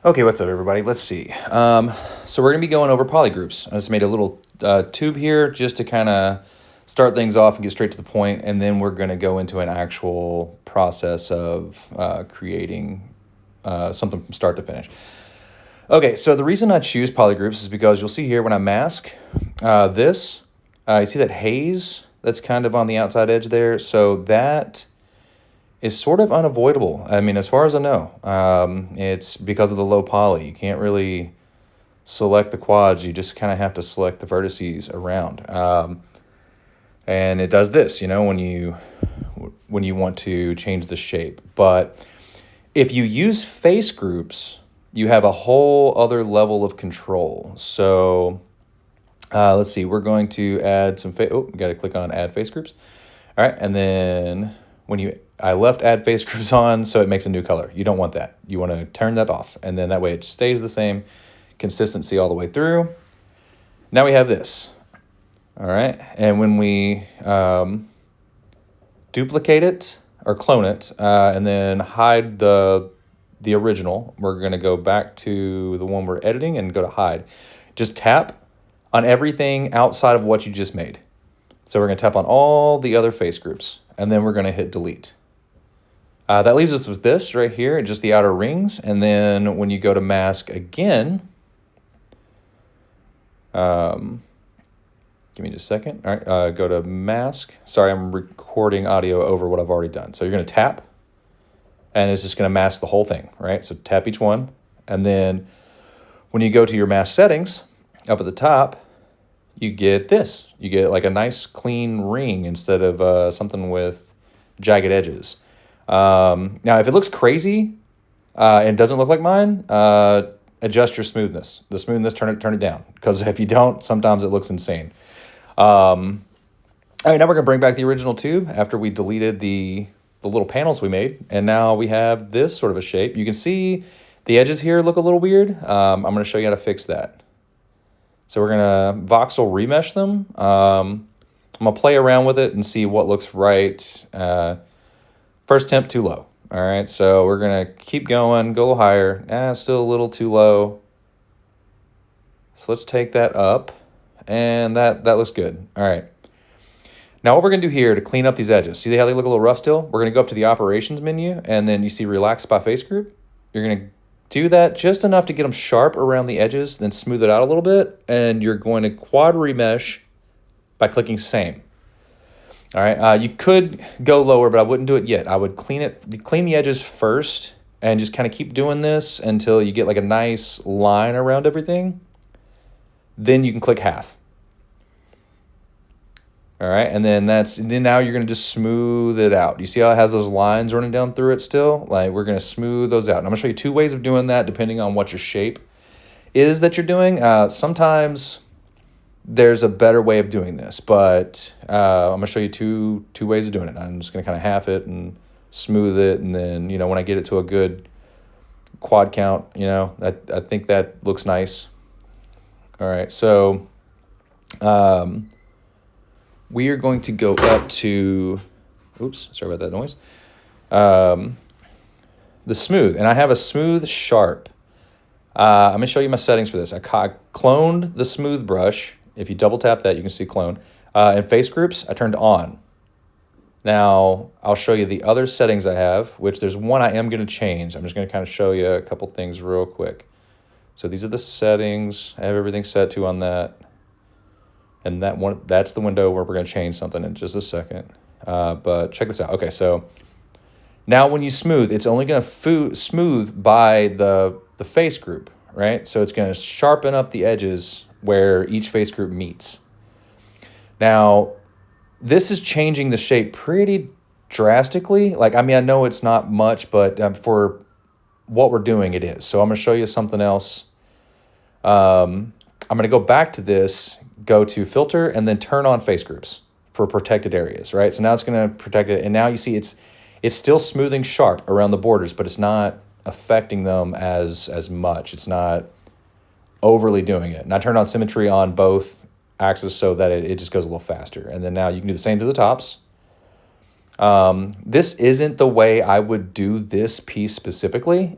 Okay, what's up, everybody? Let's see. So we're going to be going over polygroups. I just made a little tube here just to kind of start things off and get straight to the point, and then we're going to go into an actual process of creating something from start to finish. Okay, so the reason I choose polygroups is because you'll see here when I mask this, you see that haze that's kind of on the outside edge there? So that is sort of unavoidable. I mean, as far as I know, it's because of the low poly. You can't really select the quads. You just kind of have to select the vertices around. And it does this, when you want to change the shape. But if you use face groups, you have a whole other level of control. So let's see. We're going to add some we got to click on Add Face Groups. All right, and then I left add face groups on, so it makes a new color. You don't want that. You want to turn that off, and then that way it stays the same consistency all the way through. Now we have this. All right, and when we duplicate it or clone it, and then hide the original, we're going to go back to the one we're editing and go to hide. Just tap on everything outside of what you just made. So we're going to tap on all the other face groups, and then we're going to hit delete. That leaves us with this right here, just the outer rings. And then when you go to mask again, give me just a second. All right, go to mask. Sorry, I'm recording audio over what I've already done. So you're going to tap, and it's just going to mask the whole thing, right? So tap each one. And then when you go to your mask settings, up at the top, you get this. You get like a nice clean ring instead of something with jagged edges. Now, if it looks crazy and doesn't look like mine, adjust your smoothness. The smoothness, turn it down. Because if you don't, sometimes it looks insane. All right, now we're going to bring back the original tube after we deleted the little panels we made. And now we have this sort of a shape. You can see the edges here look a little weird. I'm going to show you how to fix that. So we're going to voxel remesh them. I'm going to play around with it and see what looks right. First temp, too low. All right, so we're going to keep going, go a little higher. Still a little too low. So let's take that up, and that looks good. All right. Now what we're going to do here to clean up these edges, see how they look a little rough still? We're going to go up to the operations menu, and then you see relax by face group. You're going to do that just enough to get them sharp around the edges, then smooth it out a little bit, and you're going to quad remesh by clicking same. All right, you could go lower, but I wouldn't do it yet. I would clean the edges first and just kind of keep doing this until you get like a nice line around everything. Then you can click half. All right, and then now you're going to just smooth it out. You see how it has those lines running down through it still? Like, we're going to smooth those out. And I'm going to show you two ways of doing that depending on what your shape is that you're doing. Sometimes there's a better way of doing this, but I'm going to show you two ways of doing it. I'm just going to kind of half it and smooth it, and then, when I get it to a good quad count, I think that looks nice. All right, so we are going to go up to, oops, sorry about that noise, the smooth, and I have a smooth sharp. I'm going to show you my settings for this. I cloned the smooth brush. If you double tap that, you can see clone. And face groups, I turned on. Now, I'll show you the other settings I have, which there's one I am going to change. I'm just going to kind of show you a couple things real quick. So these are the settings. I have everything set to on that. And that's the window where we're going to change something in just a second. But check this out. Okay, so now when you smooth, it's only going to smooth by the face group, right? So it's going to sharpen up the edges where each face group meets. Now, this is changing the shape pretty drastically. I know it's not much, but for what we're doing, it is. So I'm going to show you something else. I'm going to go back to this, go to filter, and then turn on face groups for protected areas, right? So now it's going to protect it, and now you see it's still smoothing sharp around the borders, but it's not affecting them as much. It's not overly doing it. And I turned on symmetry on both axes so that it just goes a little faster. And then now you can do the same to the tops. This isn't the way I would do this piece specifically.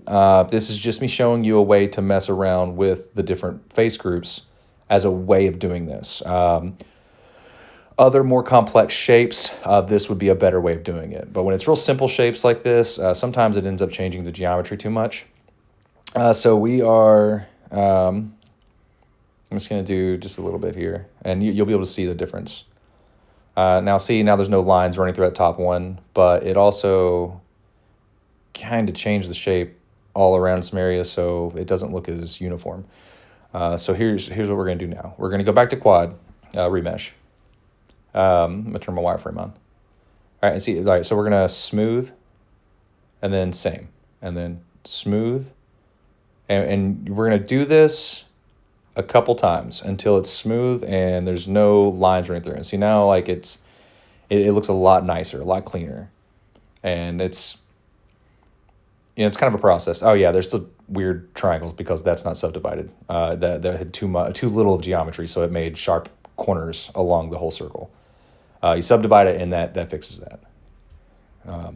This is just me showing you a way to mess around with the different face groups as a way of doing this. Other more complex shapes, this would be a better way of doing it. But when it's real simple shapes like this, sometimes it ends up changing the geometry too much. So we are, I'm just going to do just a little bit here, and you'll be able to see the difference. Now there's no lines running through that top one, but it also kind of changed the shape all around some areas, so it doesn't look as uniform. So here's what we're going to do now. We're going to go back to quad, remesh. I'm going to turn my wireframe on. All right, and see, all right, so we're going to smooth, and then same, and then smooth, and we're going to do this a couple times until it's smooth and there's no lines running through. And see now, like it looks a lot nicer, a lot cleaner, and it's it's kind of a process. Oh yeah, there's still weird triangles because that's not subdivided. That had too little of geometry, so it made sharp corners along the whole circle. You subdivide it, and that fixes that. All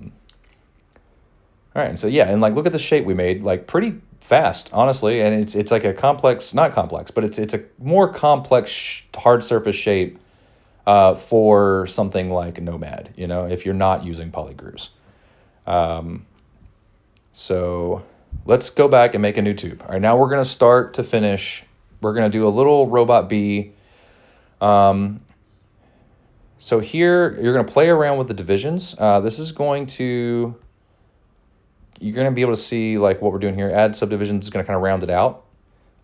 right, so yeah, and like look at the shape we made, like pretty fast, honestly, and it's like a complex, not complex, but it's a more complex hard surface shape for something like Nomad, if you're not using polygroups. So let's go back and make a new tube. All right, now we're going to start to finish. We're going to do a little robot bee. So here you're going to play around with the divisions. This is going to, you're going to be able to see like what we're doing here. Add subdivisions is going to kind of round it out.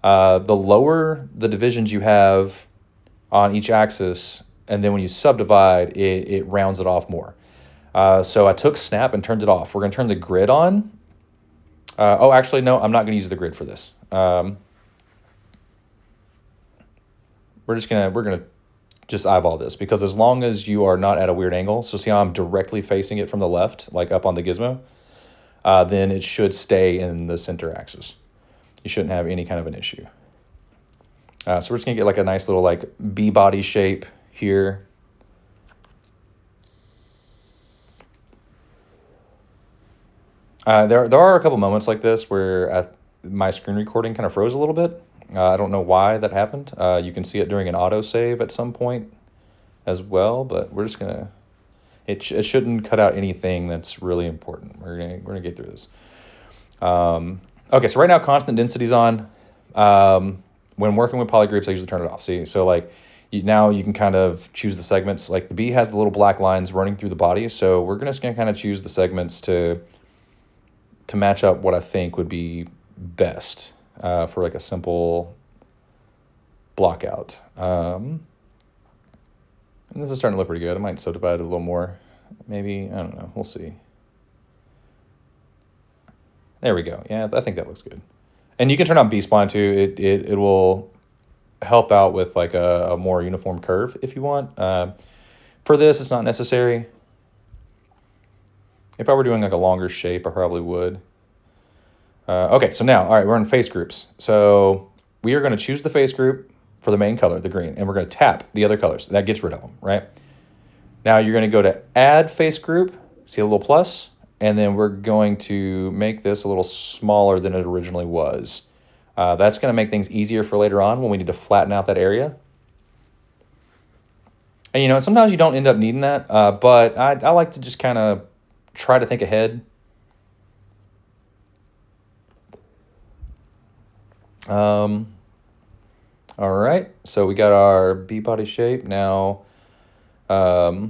The lower the divisions you have on each axis, and then when you subdivide, it rounds it off more. So I took snap and turned it off. We're going to turn the grid on. Oh, actually, no, I'm not going to use the grid for this. We're going to just eyeball this, because as long as you are not at a weird angle, so see how I'm directly facing it from the left, like up on the gizmo, then it should stay in the center axis. You shouldn't have any kind of an issue. So we're just going to get like a nice little like bee-body shape here. There are a couple moments like this where my screen recording kind of froze a little bit. I don't know why that happened. You can see it during an autosave at some point as well, but we're just gonna. It shouldn't cut out anything that's really important. We're gonna get through this. Okay, so right now constant density's on. When working with polygroups, I usually turn it off. See, so like now you can kind of choose the segments. Like the bee has the little black lines running through the body, so we're just gonna kind of choose the segments to match up what I think would be best for like a simple block out. And this is starting to look pretty good. I might subdivide it a little more. Maybe, I don't know. We'll see. There we go. Yeah, I think that looks good. And you can turn on B-spline too. It will help out with like a more uniform curve if you want. For this, it's not necessary. If I were doing like a longer shape, I probably would. Okay, so now, all right, we're in face groups. So we are going to choose the face group for the main color, the green, and we're going to tap the other colors. That gets rid of them, right? Now you're going to go to add face group, see a little plus, and then we're going to make this a little smaller than it originally was. That's going to make things easier for later on when we need to flatten out that area. And sometimes you don't end up needing that, but I like to just kind of try to think ahead. All right, so we got our bee body shape now. Now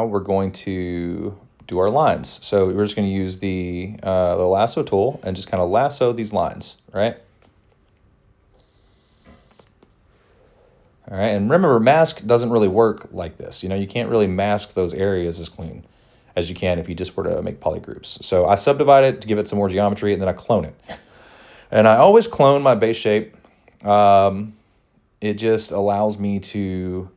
we're going to do our lines. So we're just going to use the lasso tool and just kind of lasso these lines, right? All right, and remember, mask doesn't really work like this. You can't really mask those areas as clean as you can if you just were to make polygroups. So I subdivide it to give it some more geometry, and then I clone it. And I always clone my base shape. It just allows me to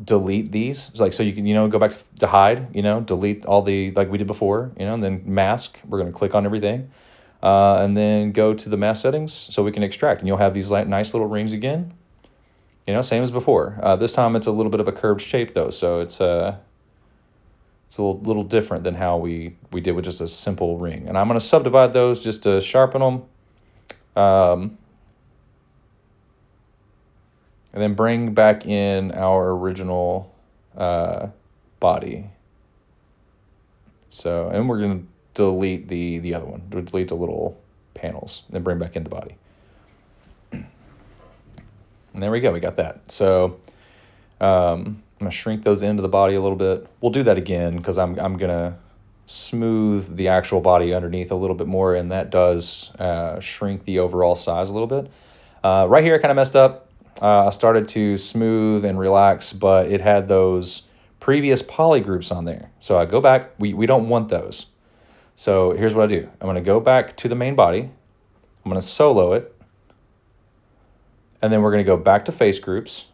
delete these. It's like, so you can, go back to hide, delete all the, like we did before, and then mask. We're going to click on everything. And then go to the mask settings so we can extract. And you'll have these nice little rings again. You know, same as before. This time it's a little bit of a curved shape though, so it's a little different than how we did with just a simple ring. And I'm going to subdivide those just to sharpen them. And then bring back in our original body. So, and we're going to delete the other one. We'll delete the little panels, then bring back in the body. And there we go, we got that. So I'm going to shrink those into the body a little bit. We'll do that again because I'm going to smooth the actual body underneath a little bit more, and that does shrink the overall size a little bit. Right here I kind of messed up. I started to smooth and relax, but it had those previous polygroups on there. So I go back. We don't want those. So here's what I do. I'm going to go back to the main body. I'm going to solo it. And then we're going to go back to face groups.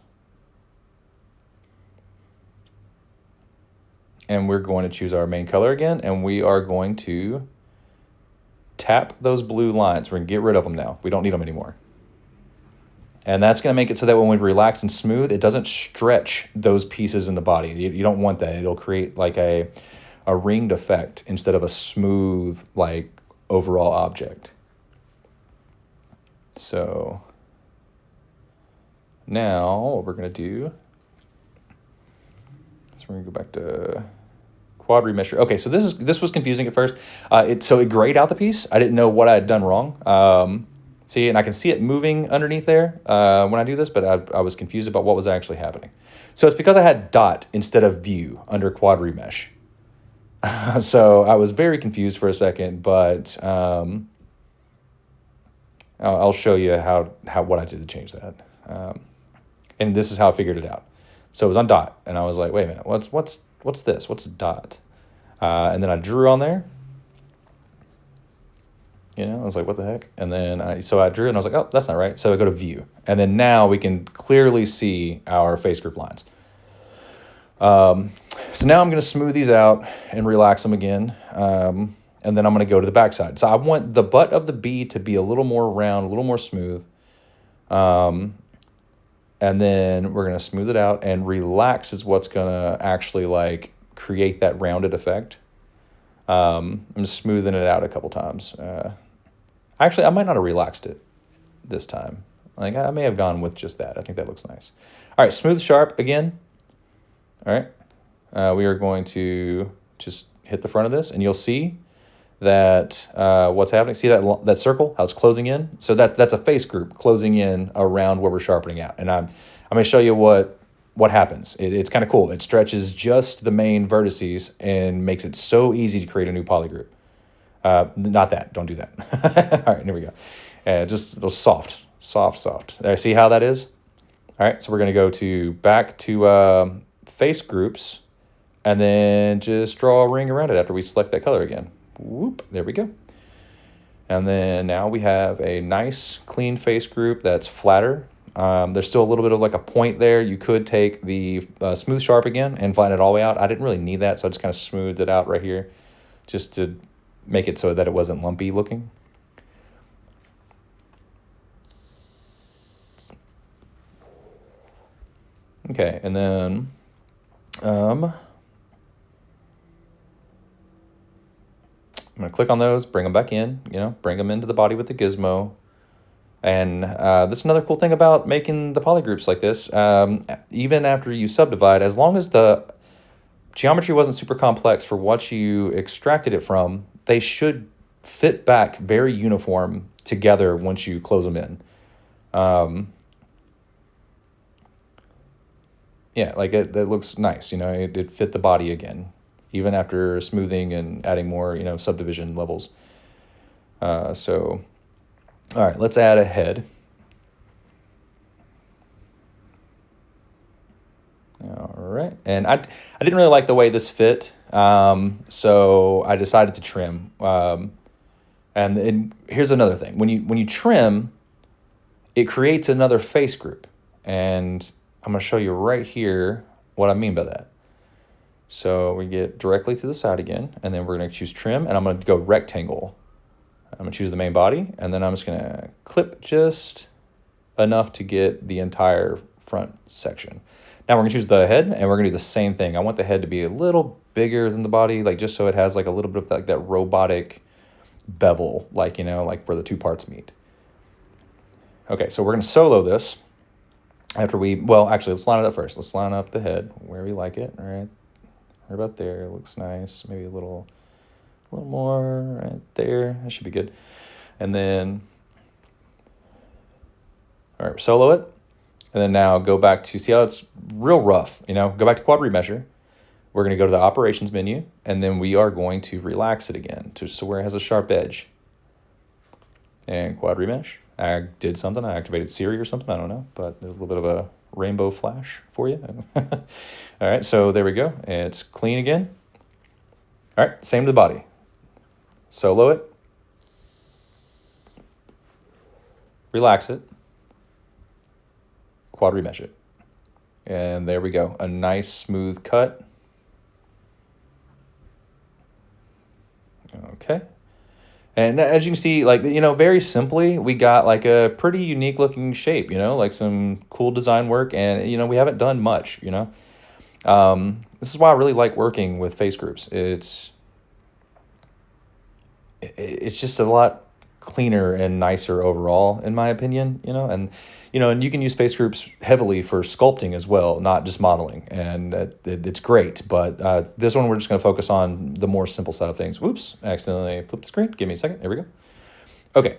And we're going to choose our main color again. And we are going to tap those blue lines. We're going to get rid of them now. We don't need them anymore. And that's going to make it so that when we relax and smooth, it doesn't stretch those pieces in the body. You don't want that. It'll create like a ringed effect instead of a smooth, like, overall object. So now what we're going to do is we're going to go back to quad remesher. Okay, so this was confusing at first. So it grayed out the piece. I didn't know what I had done wrong. See, and I can see it moving underneath there when I do this, but I was confused about what was actually happening. So it's because I had dot instead of view under quad remesh. So I was very confused for a second, but I'll show you what I did to change that. And this is how I figured it out. So it was on dot, and I was like, wait a minute, what's this? What's dot? And then I drew on there. You know, I was like, what the heck? And then so I drew and I was like, oh, that's not right. So I go to view. And then now we can clearly see our face group lines. So now I'm going to smooth these out and relax them again. And then I'm going to go to the backside. So I want the butt of the bee to be a little more round, a little more smooth. And then we're going to smooth it out, and relax is what's going to actually like create that rounded effect. I'm smoothing it out a couple times. Actually, I might not have relaxed it this time. Like, I may have gone with just that. I think that looks nice. All right, smooth sharp again. All right. We are going to just hit the front of this, and you'll see that what's happening. See that circle, how it's closing in? So that's a face group closing in around where we're sharpening out. And I'm going to show you what happens. It's kind of cool. It stretches just the main vertices and makes it so easy to create a new polygroup. Not that. Don't do that. All right, here we go. Just a little soft. See how that is? All right, so we're going to go back to face groups, and then just draw a ring around it after we select that color again. Whoop, there we go. And then now we have a nice clean face group that's flatter. There's still a little bit of like a point there. You could take the smooth sharp again and flatten it all the way out. I didn't really need that, so I just kind of smoothed it out right here just to make it so that it wasn't lumpy looking. Okay, and then I'm going to click on those, bring them back in, bring them into the body with the gizmo. And this is another cool thing about making the polygroups like this. Even after you subdivide, as long as the geometry wasn't super complex for what you extracted it from, they should fit back very uniform together once you close them in. Yeah, like that looks nice. It fit the body again, even after smoothing and adding more, subdivision levels. So, all right, let's add a head. All right, and I didn't really like the way this fit, so I decided to trim. And here's another thing: when you trim, it creates another face group, and I'm going to show you right here what I mean by that. So we get directly to the side again, and then we're going to choose trim, and I'm going to go rectangle. I'm going to choose the main body, and then I'm just going to clip just enough to get the entire front section. Now we're gonna choose the head, and we're gonna do the same thing. I want the head to be a little bigger than the body, like just so it has like a little bit of that robotic bevel, like, you know, like where the two parts meet. Okay, so we're gonna solo this after well, actually, let's line it up first. Let's line up the head where we like it, all right? Right about there, looks nice. Maybe a little more right there. That should be good. And then, all right, solo it. And then now go back to, see how it's real rough, you know, go back to quad remeasure. We're going to go to the operations menu, and then we are going to relax it again to so where it has a sharp edge. And quad remesh. I did something. I activated Siri or something. I don't know, but there's a little bit of a rainbow flash for you. All right, so there we go. It's clean again. All right, same to the body. Solo it. Relax it. Quad remesh it. And there we go. A nice smooth cut. Okay. And as you can see, like, you know, very simply, we got like a pretty unique looking shape, you know, like some cool design work. And, you know, we haven't done much, you know. This is why I really like working with face groups. It's just a lot cleaner and nicer overall, in my opinion, you know. And you know, and you can use face groups heavily for sculpting as well, not just modeling, and it's great. But this one, we're just going to focus on the more simple side of things. Whoops, I accidentally flipped the screen. Give me a second. There we go. Okay.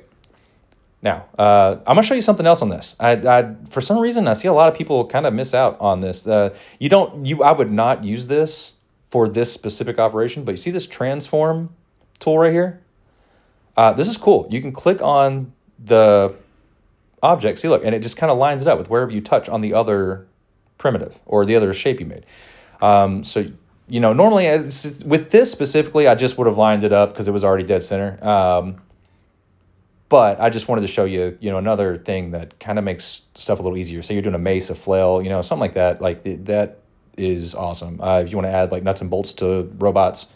Now, I'm going to show you something else on this. I for some reason, I see a lot of people kind of miss out on this. I would not use this for this specific operation, but you see this transform tool right here? This is cool. You can click on the object, see, look, and it just kind of lines it up with wherever you touch on the other primitive or the other shape you made. So, you know, normally with this specifically, I just would have lined it up because it was already dead center. But I just wanted to show you, you know, another thing that kind of makes stuff a little easier. Say you're doing a mace, a flail, you know, something like that. Like that is awesome. If you want to add like nuts and bolts to robots,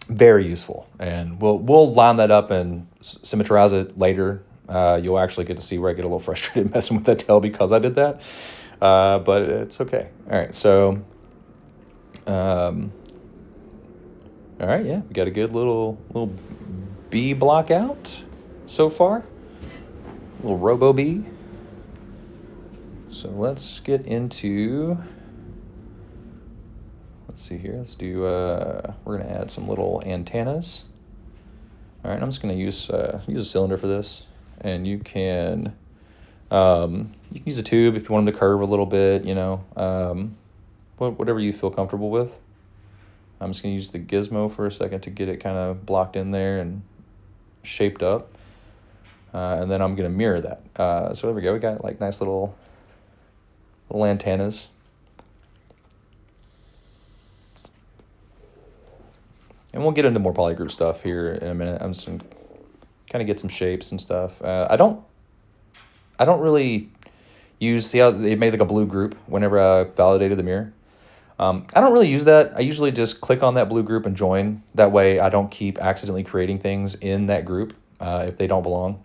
very useful. And we'll line that up and symmetrize it later. You'll actually get to see where I get a little frustrated messing with that tail because I did that. But it's okay. All right, so, all right, yeah, we got a good little bee block out so far. Little robo bee. So let's get into, let's see here. Let's do, we're going to add some little antennas. All right, I'm just going to use a cylinder for this. And you can use a tube if you want them to curve a little bit, you know, whatever you feel comfortable with. I'm just going to use the gizmo for a second to get it kind of blocked in there and shaped up. And then I'm going to mirror that. So there we go. We got like nice little antennas. And we'll get into more polygroup stuff here in a minute. I'm just going to kind of get some shapes and stuff. I don't really see how they made like a blue group whenever I validated the mirror. I don't really use that. I usually just click on that blue group and join. That way I don't keep accidentally creating things in that group if they don't belong.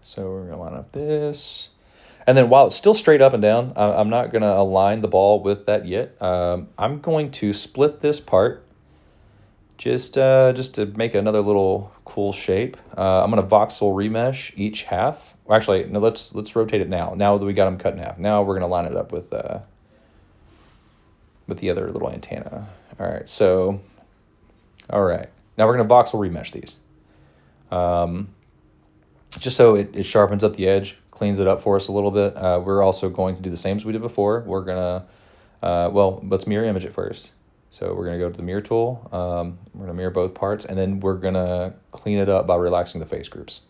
So we're gonna line up this. And then while it's still straight up and down, I'm not gonna align the ball with that yet. I'm going to split this part just to make another little cool shape. I'm going to voxel remesh each half. Well, actually, no, let's rotate it now. Now that we got them cut in half. Now we're going to line it up with the other little antenna. All right, so, all right. Now we're going to voxel remesh these. Just so it sharpens up the edge, cleans it up for us a little bit. We're also going to do the same as we did before. We're going to, well, let's mirror image it first. So we're going to go to the mirror tool. We're going to mirror both parts, and then we're going to clean it up by relaxing the face groups.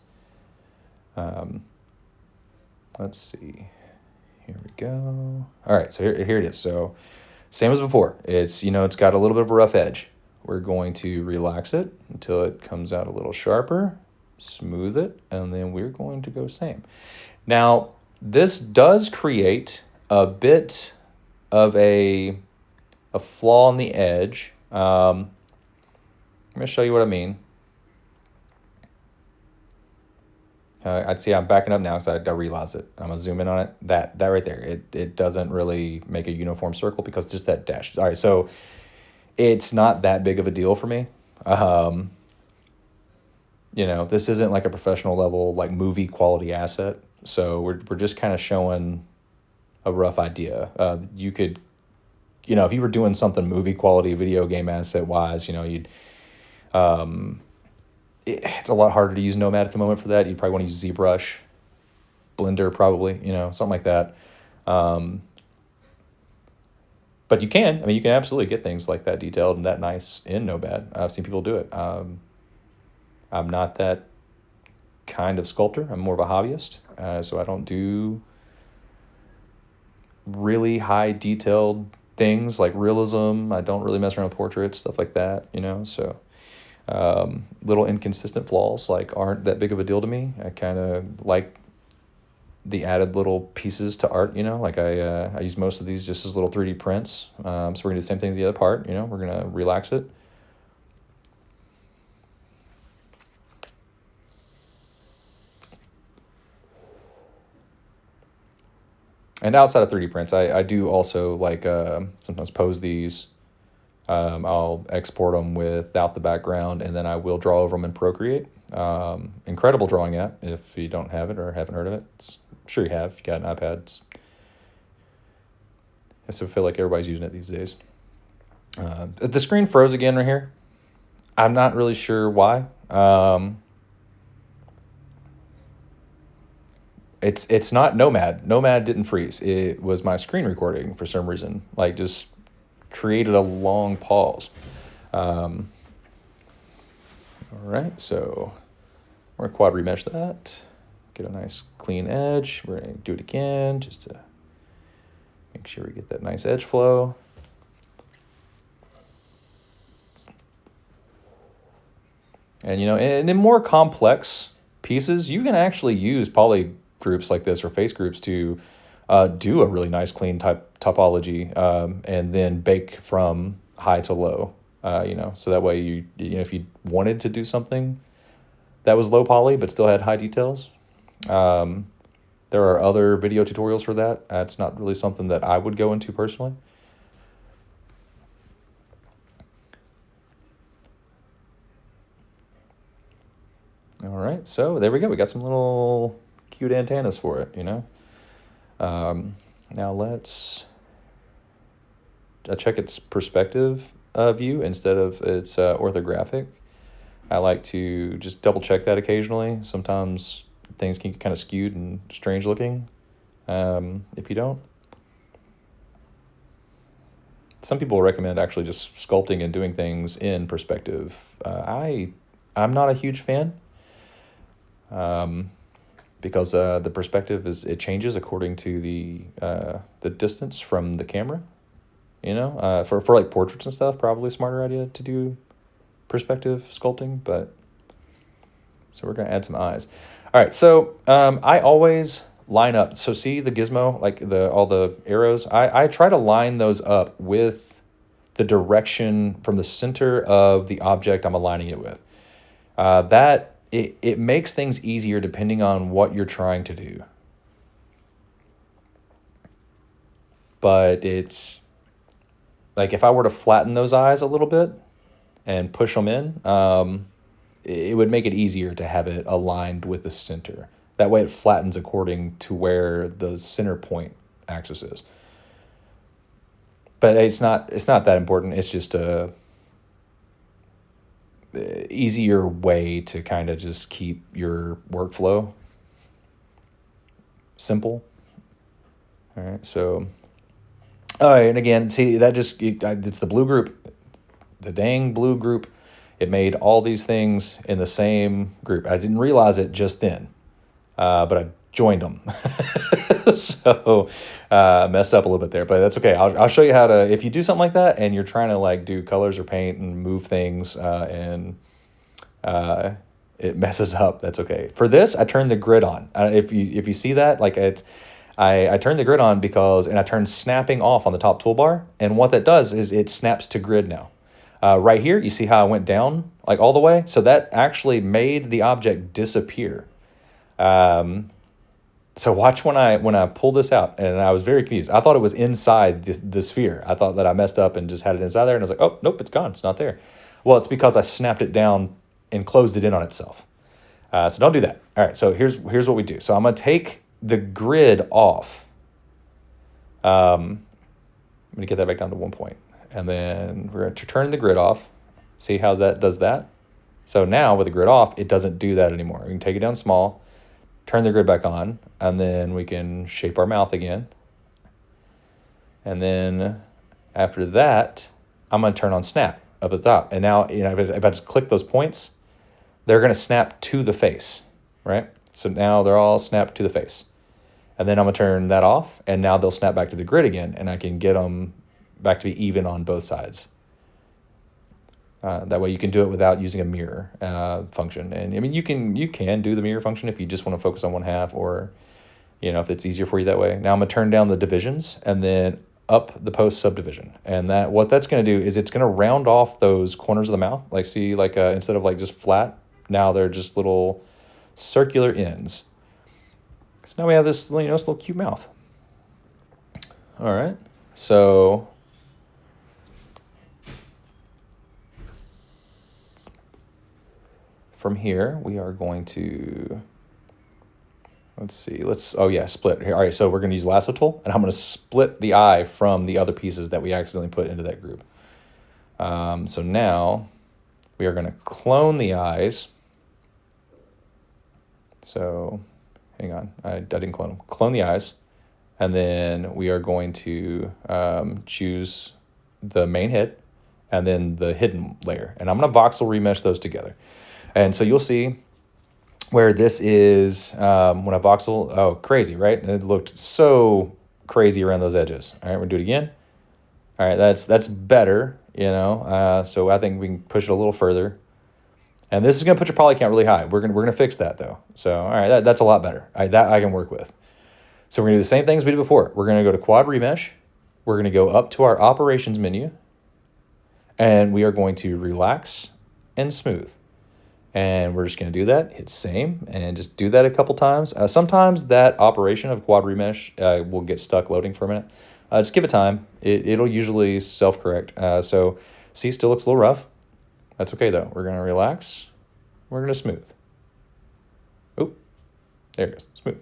Let's see. Here we go. All right, so here it is. So same as before. It's, you know, it's got a little bit of a rough edge. We're going to relax it until it comes out a little sharper, smooth it, and then we're going to go same. Now, this does create a bit of a flaw on the edge. I'm going to show you what I mean. I'd see I'm backing up now because I realized it. I'm gonna zoom in on it. That right there, it doesn't really make a uniform circle because just that dash. All right, so it's not that big of a deal for me. Um, this isn't like a professional level, like movie quality asset. So we're just kind of showing a rough idea. You could, if you were doing something movie quality, video game asset wise, you'd it's a lot harder to use Nomad at the moment for that. You'd probably want to use ZBrush, Blender, probably, something like that. Um, but you can, you can absolutely get things like that detailed and that nice in Nomad. I've seen people do it. I'm not that kind of sculptor. I'm more of a hobbyist, so I don't do really high detailed things like realism. I don't really mess around with portraits, stuff like that, so little inconsistent flaws like aren't that big of a deal to me. I kind of like the added little pieces to art, like I use most of these just as little 3D prints. So we're gonna do the same thing to the other part, we're gonna relax it. And outside of 3D prints, I do also like sometimes pose these. I'll export them without the background, and then I will draw over them in Procreate. Incredible drawing app if you don't have it or haven't heard of it. I'm sure you have. If you got an iPad. I still feel like everybody's using it these days. The screen froze again right here. I'm not really sure why. It's not Nomad. Nomad didn't freeze. It was my screen recording for some reason. Like just created a long pause. All right, so we're gonna quad remesh that. Get a nice clean edge. We're gonna do it again just to make sure we get that nice edge flow. And and in more complex pieces, you can actually use poly groups like this or face groups to do a really nice clean topology and then bake from high to low. So that way you if you wanted to do something that was low poly but still had high details, there are other video tutorials for that. That's not really something that I would go into personally. All right, so there we go. We got some little cute antennas for it, Now let's check its perspective view instead of its orthographic. I like to just double check that occasionally. Sometimes things can get kind of skewed and strange looking if you don't. Some people recommend actually just sculpting and doing things in perspective. I'm not a huge fan. Because the perspective it changes according to the distance from the camera. For like portraits and stuff, probably a smarter idea to do perspective sculpting. But so we're gonna add some eyes. All right, so I always line up. So see the gizmo, like all the arrows. I try to line those up with the direction from the center of the object I'm aligning it with. It makes things easier depending on what you're trying to do. But it's like if I were to flatten those eyes a little bit and push them in, it would make it easier to have it aligned with the center. That way it flattens according to where the center point axis is. But it's not that important. It's just a easier way to kind of just keep your workflow simple. All right, so all right, and again, see that it's the blue group, the dang blue group. It made all these things in the same group. I didn't realize it just then, but I joined them. So messed up a little bit there, but that's okay. I'll show you how to, if you do something like that and you're trying to like do colors or paint and move things and it messes up, that's okay. For this, I turned the grid on. If you see that, like I turned the grid on and I turned snapping off on the top toolbar. And what that does is it snaps to grid now. Right here, you see how I went down like all the way? So that actually made the object disappear. So watch when I pull this out, and I was very confused. I thought it was inside the sphere. I thought that I messed up and just had it inside there, and I was like, oh, nope, it's gone. It's not there. Well, it's because I snapped it down and closed it in on itself. So don't do that. All right, so here's what we do. So I'm going to take the grid off. I'm going to get that back down to 1 point. And then we're going to turn the grid off. See how that does that? So now with the grid off, it doesn't do that anymore. We can take it down small, turn the grid back on, and then we can shape our mouth again. And then after that, I'm going to turn on snap up at the top. And now, if I just click those points, they're going to snap to the face, right? So now they're all snapped to the face. And then I'm going to turn that off, and now they'll snap back to the grid again, and I can get them back to be even on both sides. That way you can do it without using a mirror function. And I mean, you can do the mirror function if you just want to focus on one half, or if it's easier for you that way. Now I'm going to turn down the divisions and then up the post subdivision. And what that's going to do is it's going to round off those corners of the mouth. Like, see, instead of just flat, now they're just little circular ends. So now we have this, this little cute mouth. All right. So from here, we are going to, split here. All right, so we're going to use lasso tool, and I'm going to split the eye from the other pieces that we accidentally put into that group. So now we are going to clone the eyes. So hang on, I didn't clone them. Clone the eyes, and then we are going to choose the main head and then the hidden layer. And I'm going to voxel remesh those together. And so you'll see where this is when I voxel, oh, crazy, right? It looked so crazy around those edges. All right, we'll do it again. All right, that's better, so I think we can push it a little further. And this is going to put your poly count really high. We're gonna fix that though. So all right, that's a lot better. That I can work with. So we're gonna do the same things we did before. We're gonna go to quad remesh. We're gonna go up to our operations menu, and we are going to relax and smooth. And we're just gonna do that. Hit same and just do that a couple times. Sometimes that operation of quad remesh will get stuck loading for a minute. Just give it time. It'll usually self-correct. So see, still looks a little rough. That's okay though. We're gonna relax. We're gonna smooth. Oop, there it goes, smooth.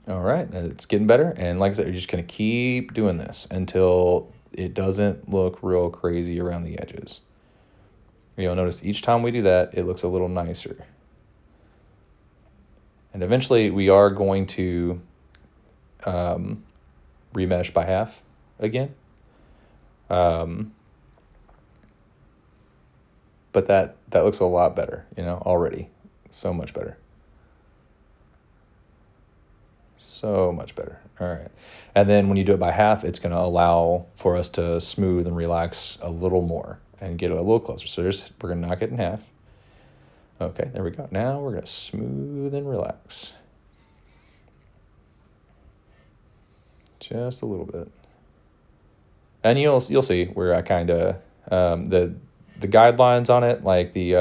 All right, it's getting better. And like I said, you're just gonna keep doing this until it doesn't look real crazy around the edges. You'll notice each time we do that, it looks a little nicer. And eventually we are going to remesh by half again. But that looks a lot better, already. So much better. So much better. All right. And then when you do it by half, it's going to allow for us to smooth and relax a little more and get it a little closer. So we're going to knock it in half. Okay, there we go. Now we're going to smooth and relax. Just a little bit. And you'll see where I kind of, the guidelines on it, like the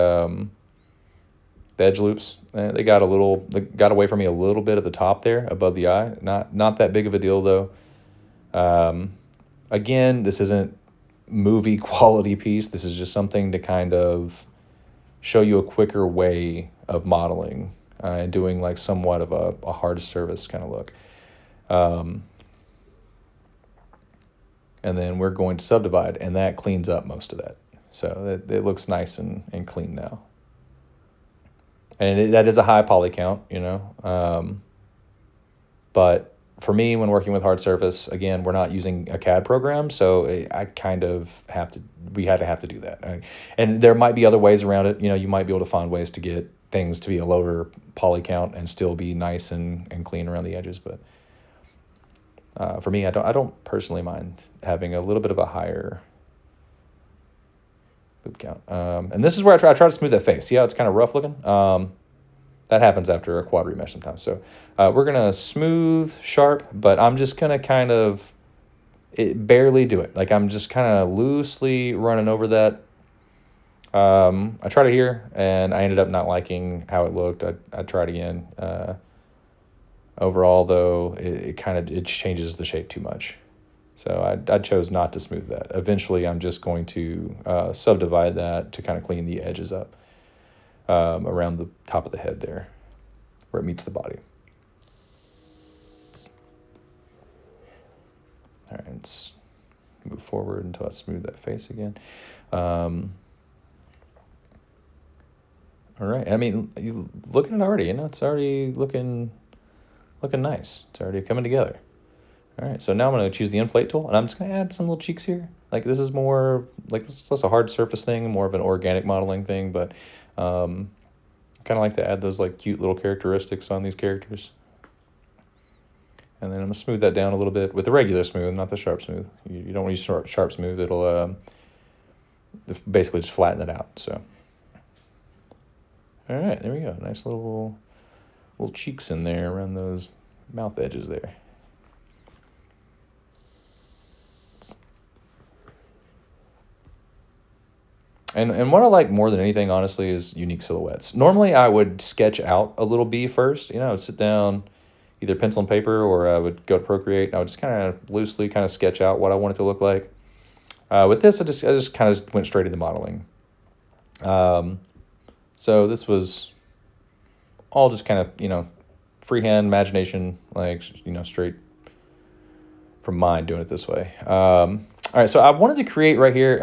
edge loops, they got away from me a little bit at the top there above the eye. Not that big of a deal though. Again, this isn't movie quality piece. This is just something to kind of show you a quicker way of modeling and doing like somewhat of a hard surface kind of look. And then we're going to subdivide, and that cleans up most of that. So it looks nice and clean now. And that is a high poly count, but for me, when working with hard surface, again, we're not using a CAD program, so I kind of we had to do that. And there might be other ways around it. You might be able to find ways to get things to be a lower poly count and still be nice and clean around the edges. But for me, I don't personally mind having a little bit of a higher loop count. And this is where I try to smooth that face. See how it's kind of rough looking? That happens after a quad remesh sometimes. So we're going to smooth, sharp, but I'm just going to kind of barely do it. Like I'm just kind of loosely running over that. I tried it here, and I ended up not liking how it looked. I tried again. Overall, though, it kind of it changes the shape too much. So I chose not to smooth that. Eventually, I'm just going to subdivide that to kind of clean the edges up around the top of the head there, where it meets the body. All right, let's move forward until I smooth that face again. All right, I mean, you look at it already. You know, it's already looking nice. It's already coming together. All right, so now I'm going to choose the inflate tool, and I'm just going to add some little cheeks here. Like this is more, like this is less a hard surface thing, more of an organic modeling thing, but kind of like to add those like cute little characteristics on these characters. And then I'm going to smooth that down a little bit with the regular smooth, not the sharp smooth. You don't want to use sharp smooth. It'll basically just flatten it out. So, all right, there we go. Nice little cheeks in there around those mouth edges there. And what I like more than anything, honestly, is unique silhouettes. Normally, I would sketch out a little bee first. You know, I would sit down, either pencil and paper, or I would go to Procreate, and I would just kind of loosely kind of sketch out what I want it to look like. With this, I just kind of went straight into modeling. So this was all just kind of, you know, freehand imagination, like, you know, straight from mind doing it this way. All right, so I wanted to create right here,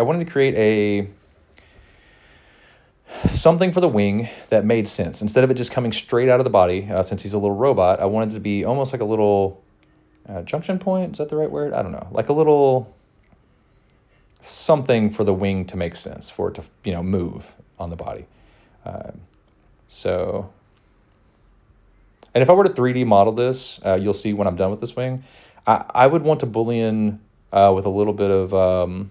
something for the wing that made sense. Instead of it just coming straight out of the body, since he's a little robot, I wanted it to be almost like a little junction point. Is that the right word? I don't know. Like a little something for the wing to make sense, for it to, you know, move on the body. So, and if I were to 3D model this, you'll see when I'm done with this wing, I would want to boolean with a little bit of...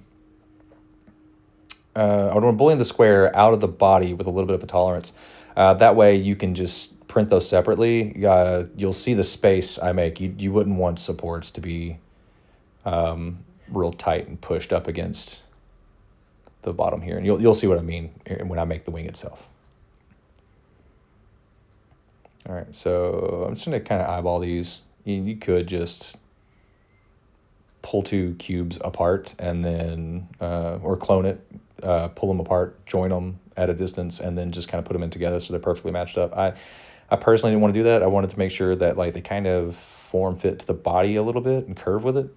I would want to boolean the square out of the body with a little bit of a tolerance. That way you can just print those separately. You'll see the space I make. You wouldn't want supports to be real tight and pushed up against the bottom here. And you'll see what I mean when I make the wing itself. All right, so I'm just going to kind of eyeball these. You could just pull two cubes apart and then, or clone it, pull them apart, join them at a distance, and then just kind of put them in together so they're perfectly matched up. I personally didn't want to do that. I wanted to make sure that like they kind of form fit to the body a little bit and curve with it.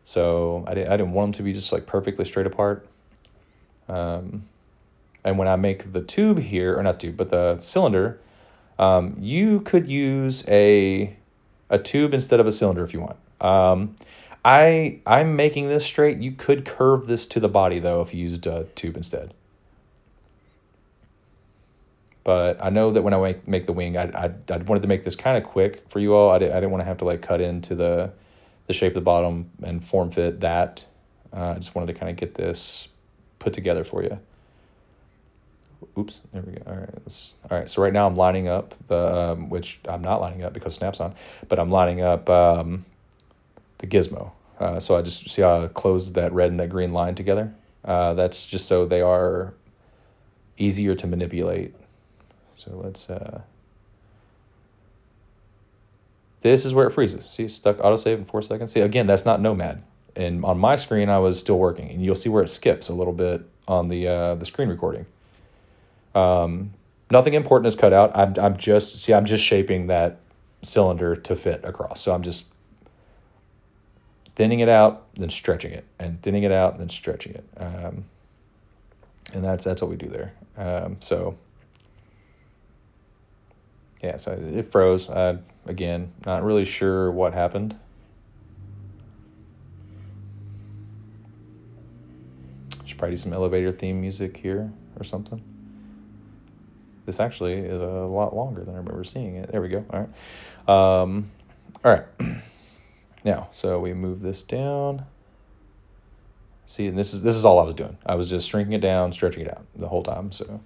So I didn't want them to be just like perfectly straight apart. And when I make the tube here, or not tube, but the cylinder, you could use a tube instead of a cylinder if you want. I'm making this straight. You could curve this to the body, though, if you used a tube instead. But I know that when I make the wing, I wanted to make this kind of quick for you all. I didn't want to have to like cut into the shape of the bottom and form fit that. I just wanted to kind of get this put together for you. Oops, there we go. All right, all right. So right now I'm lining up the which I'm not lining up because Snap's on, but I'm lining up the gizmo. So I just see how I closed that red and that green line together. That's just so they are easier to manipulate. So let's, this is where it freezes. See, stuck autosave in 4 seconds. See, again, that's not Nomad. And on my screen, I was still working. And you'll see where it skips a little bit on the screen recording. Nothing important is cut out. I'm just shaping that cylinder to fit across. So I'm just thinning it out, then stretching it, and thinning it out, then stretching it. And that's what we do there. So yeah, so it froze. Again, not really sure what happened. Should probably do some elevator theme music here or something. This actually is a lot longer than I remember seeing it. There we go. All right. All right. Now, so we move this down. See, and this is all I was doing. I was just shrinking it down, stretching it out the whole time. So,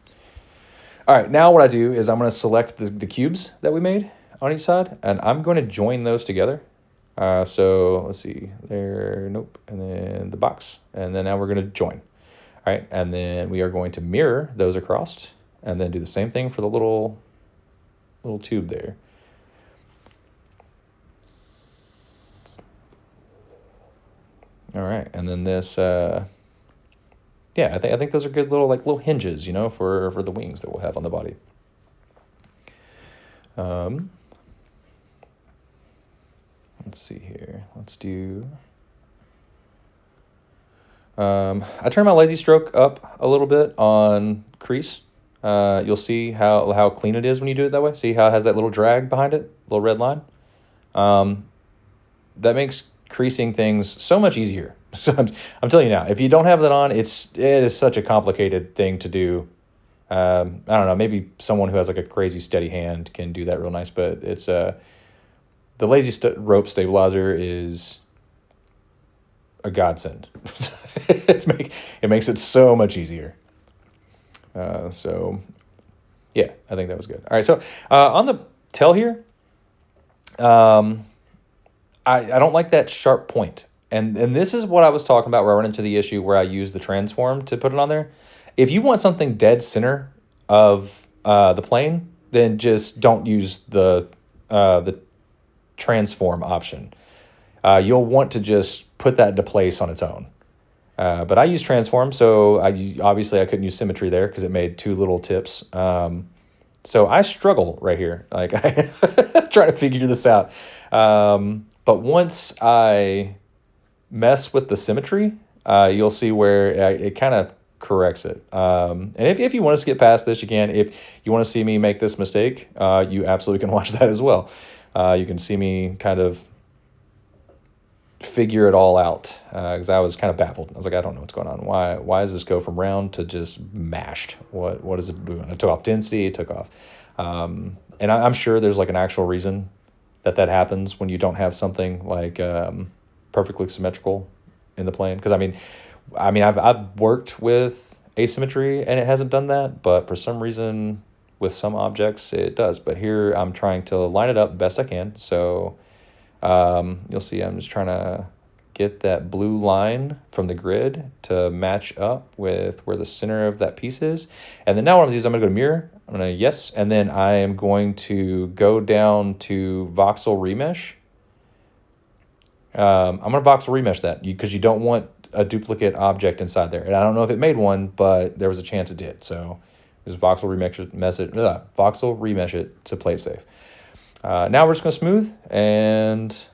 all right, now what I do is I'm going to select the cubes that we made on each side, and I'm going to join those together. So let's see there. Nope. And then the box. And then now we're going to join. All right. And then we are going to mirror those across and then do the same thing for the little tube there. All right. And then this, yeah, I think those are good little hinges, you know, for the wings that we'll have on the body. Let's see here. Let's do. I turn my lazy stroke up a little bit on crease. You'll see how clean it is when you do it that way. See how it has that little drag behind it, little red line. That makes creasing things so much easier. So I'm telling you now, if you don't have that on, it is such a complicated thing to do. I don't know, maybe someone who has like a crazy steady hand can do that real nice, but it's the lazy rope stabilizer is a godsend. It makes it so much easier. So yeah, I think that was good. All right, so on the tail here, I don't like that sharp point. And this is what I was talking about where I run into the issue where I use the transform to put it on there. If you want something dead center of the plane, then just don't use the transform option. You'll want to just put that into place on its own. But I use transform, so obviously I couldn't use symmetry there because it made two little tips. So I struggle right here. Like I try to figure this out. But once I mess with the symmetry, you'll see where it kind of corrects it. And if you want to skip past this, you can. If you want to see me make this mistake, you absolutely can watch that as well. You can see me kind of figure it all out because I was kind of baffled. I was like, I don't know what's going on. Why does this go from round to just mashed? What is it doing? It took off density. It took off. And I'm sure there's like an actual reason that happens when you don't have something like perfectly symmetrical in the plane. Because I mean, I've worked with asymmetry and it hasn't done that, but for some reason with some objects it does. But here I'm trying to line it up best I can. So you'll see I'm just trying to get that blue line from the grid to match up with where the center of that piece is. And then now what I'm going to do is I'm going to go to mirror. I'm going to yes, and then I am going to go down to voxel remesh. I'm going to voxel remesh that because you don't want a duplicate object inside there. And I don't know if it made one, but there was a chance it did. So just voxel remesh it to play it safe. Now we're just going to smooth and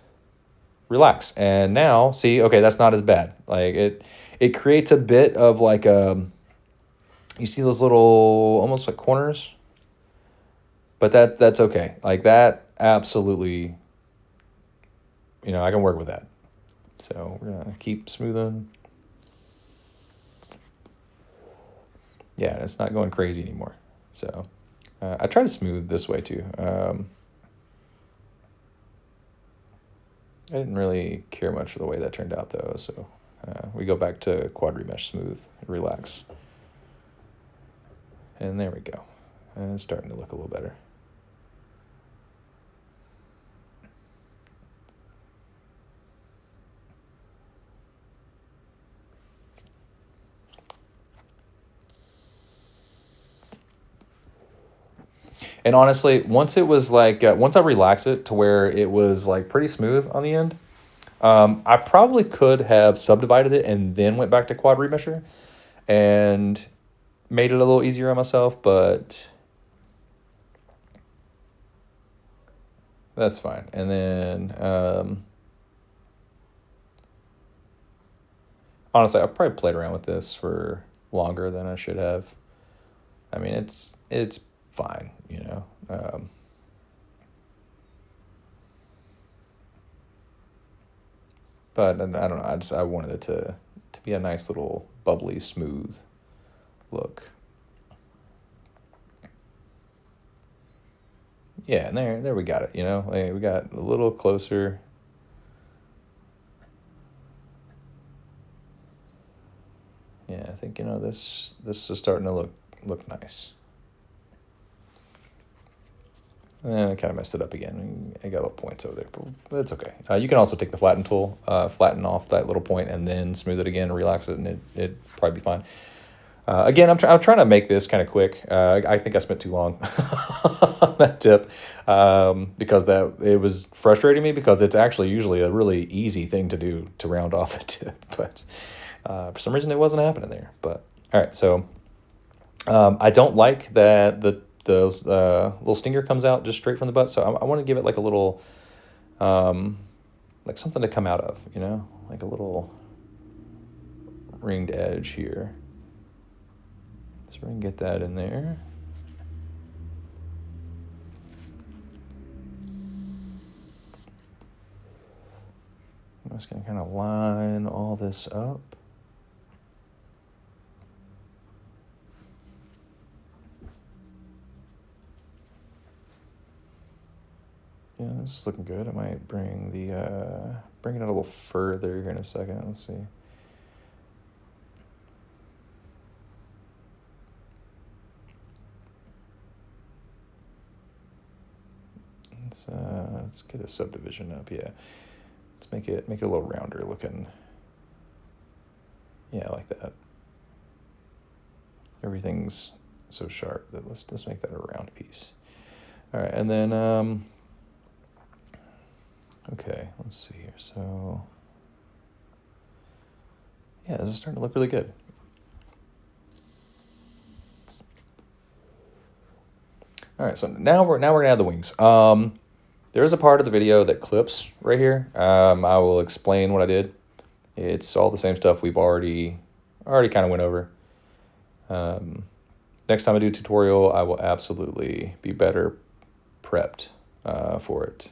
relax. And now, see, okay, that's not as bad. Like it creates a bit of like you see those little almost like corners, but that's okay. Like that absolutely, you know, I can work with that. So we're gonna keep smoothing. Yeah, it's not going crazy anymore. So I try to smooth this way too. I didn't really care much for the way that turned out though. So we go back to quad remesh, smooth, relax. And there we go. And it's starting to look a little better. And honestly, once it was like, once I relaxed it to where it was like pretty smooth on the end, I probably could have subdivided it and then went back to quad remesher and made it a little easier on myself, but that's fine. And then, honestly, I probably played around with this for longer than I should have. I mean, it's fine, you know. But I don't know. I wanted it to be a nice little bubbly, smooth look. Yeah, and there we got it. You know, like, we got a little closer. Yeah, I think this is starting to look nice. And I kind of messed it up again. I got little points over there, but that's okay. You can also take the flatten tool, flatten off that little point, and then smooth it again, relax it, and it'd probably be fine. Again, I'm trying to make this kind of quick. I think I spent too long on that tip because it was frustrating me because it's actually usually a really easy thing to do to round off a tip, but for some reason it wasn't happening there. But all right, so I don't like that the little stinger comes out just straight from the butt, so I want to give it like a little like something to come out of, you know, like a little ringed edge here. So we can get that in there. I'm just going to kind of line all this up. Yeah, this is looking good. I might bring it out a little further here in a second. Let's see. Let's get a subdivision up. Yeah, let's make it a little rounder looking. Yeah, I like that. Everything's so sharp that let's make that a round piece. All right, and then okay, let's see here. So yeah, this is starting to look really good. All right, so now we're gonna add the wings. There is a part of the video that clips right here. I will explain what I did. It's all the same stuff we've already kind of went over. Next time I do a tutorial, I will absolutely be better prepped for it.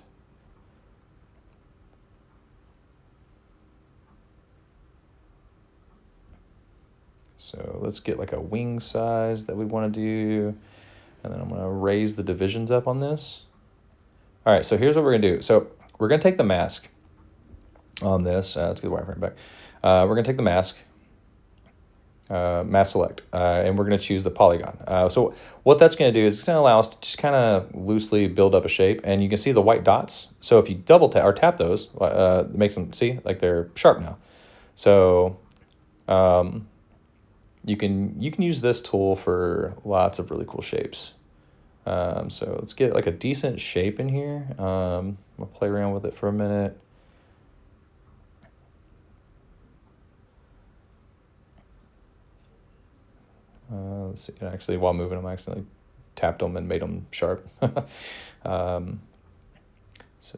So let's get like a wing size that we want to do. And then I'm going to raise the divisions up on this. All right, so here's what we're going to do. So we're going to take the mask on this. Let's get the wireframe back. We're going to take the mask, mask select, and we're going to choose the polygon. So what that's going to do is it's going to allow us to just kind of loosely build up a shape. And you can see the white dots. So if you double tap or tap those, it makes them, see, like they're sharp now. So you can use this tool for lots of really cool shapes. So let's get like a decent shape in here. I'll play around with it for a minute. Let's see. Actually, while moving them, I accidentally tapped them and made them sharp. So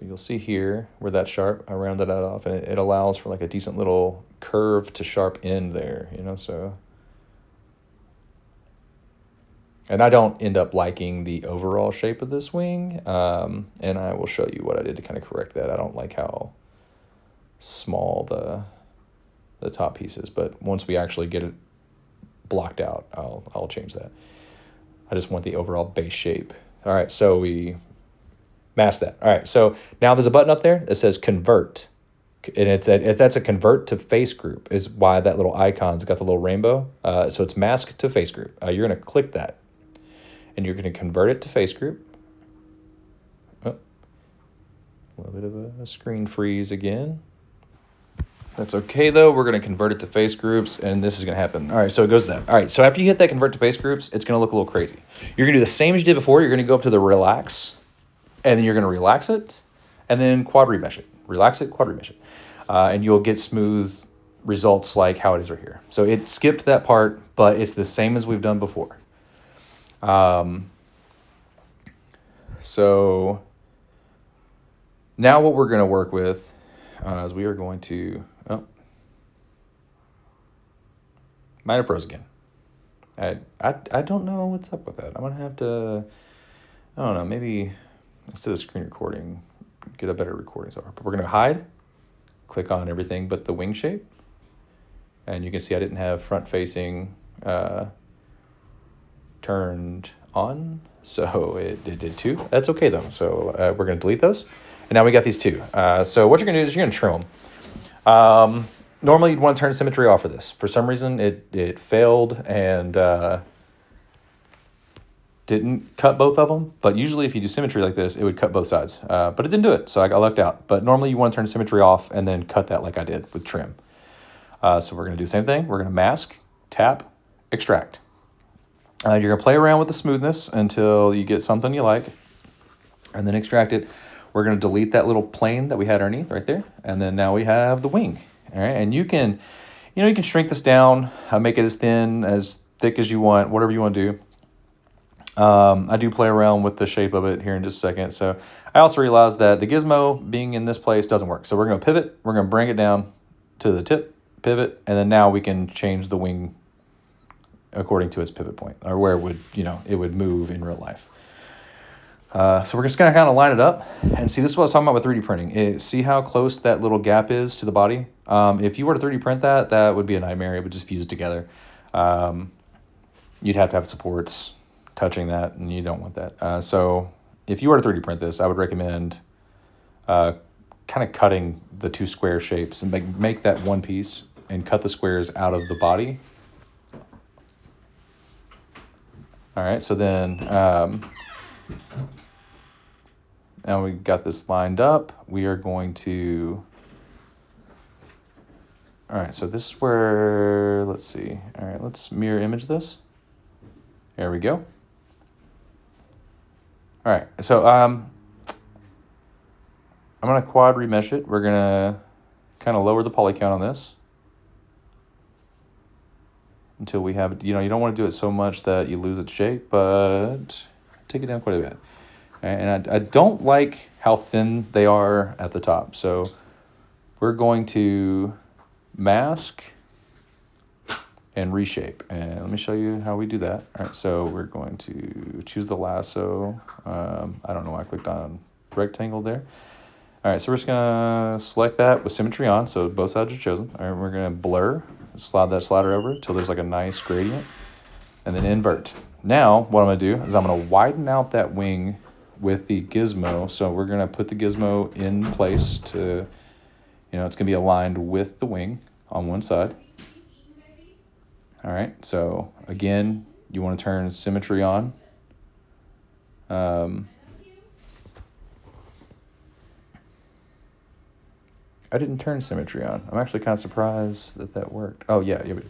you'll see here where that's sharp. I rounded that off, and it allows for like a decent little curve to sharp end there, you know, so. And I don't end up liking the overall shape of this wing, and I will show you what I did to kind of correct that. I don't like how small the top piece is, but once we actually get it blocked out, I'll change that. I just want the overall base shape. All right, so we mask that. All right, so now there's a button up there that says convert, and that's a convert to face group is why that little icon's got the little rainbow. So it's mask to face group. You're gonna click that. And you're going to convert it to face group. Oh, a little bit of a screen freeze again. That's okay, though. We're going to convert it to face groups, and this is going to happen. All right, so it goes to that. All right, so after you hit that convert to face groups, it's going to look a little crazy. You're going to do the same as you did before. You're going to go up to the relax, and then you're going to relax it, and then quad remesh it. Relax it, quad remesh it. And you'll get smooth results like how it is right here. So it skipped that part, but it's the same as we've done before. So now what we're going to work with is we are going to, might have froze again. I don't know what's up with that. I'm going to have to, I don't know, maybe instead of screen recording, get a better recording software. But we're going to hide, click on everything but the wing shape. And you can see I didn't have front facing, turned on, so it did two. That's okay though. So we're going to delete those, and now we got these two. So what you're going to do is you're going to trim them. Normally you'd want to turn symmetry off for this. For some reason it failed, and didn't cut both of them, but usually if you do symmetry like this, it would cut both sides. But it didn't do it, so I lucked out. But normally you want to turn symmetry off and then cut that like I did with trim. So we're going to do the same thing. We're going to mask, tap, extract. You're going to play around with the smoothness until you get something you like, and then extract it. We're going to delete that little plane that we had underneath right there, and then now we have the wing. All right, and you can shrink this down, make it as thin, as thick as you want, whatever you want to do. I do play around with the shape of it here in just a second. So I also realized that the gizmo being in this place doesn't work. So we're going to pivot. We're going to bring it down to the tip, pivot, and then now we can change the wing according to its pivot point, or where it would, it would move in real life. So we're just going to kind of line it up and see. This is what I was talking about with 3D printing. See how close that little gap is to the body? If you were to 3D print that would be a nightmare. It would just fuse together. You'd have to have supports touching that, and you don't want that. So if you were to 3D print this, I would recommend kind of cutting the two square shapes and make that one piece and cut the squares out of the body. All right, so then now we got this lined up. We are going to, all right, so this is where, let's see. All right, let's mirror image this. There we go. All right, so I'm going to quad remesh it. We're going to kind of lower the poly count on this until we have, you don't want to do it so much that you lose its shape, but take it down quite a bit. And I don't like how thin they are at the top. So we're going to mask and reshape. And let me show you how we do that. All right, so we're going to choose the lasso. I don't know why I clicked on rectangle there. All right, so we're just gonna select that with symmetry on, so both sides are chosen. All right, we're gonna blur, slide that slider over until there's like a nice gradient, and then invert. Now, what I'm gonna do is I'm gonna widen out that wing with the gizmo. So we're gonna put the gizmo in place to, it's gonna be aligned with the wing on one side. All right, so again, you wanna turn symmetry on. I didn't turn symmetry on. I'm actually kind of surprised that worked. Oh, yeah. Okay.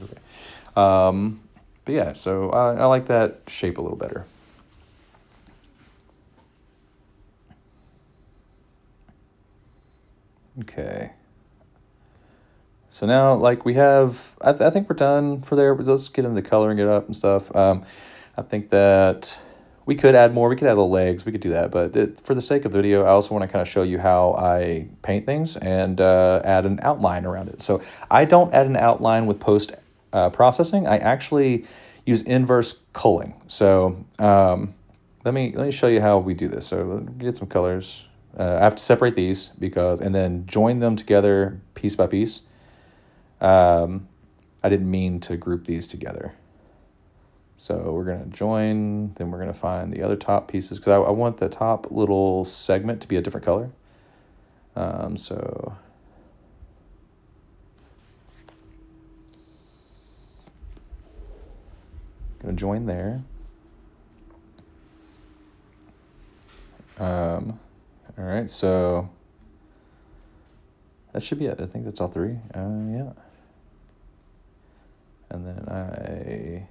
But yeah, so I like that shape a little better. Okay. So now, like we have, I think we're done for there. Let's get into coloring it up and stuff. I think that we could add more. We could add little legs. We could do that. But for the sake of the video, I also want to kind of show you how I paint things and add an outline around it. So I don't add an outline with post processing. I actually use inverse culling. So let me show you how we do this. So get some colors. I have to separate these and then join them together piece by piece. I didn't mean to group these together. So we're going to join, then we're going to find the other top pieces, because I want the top little segment to be a different color. So going to join there. All right, so that should be it. I think that's all three. Yeah. And then I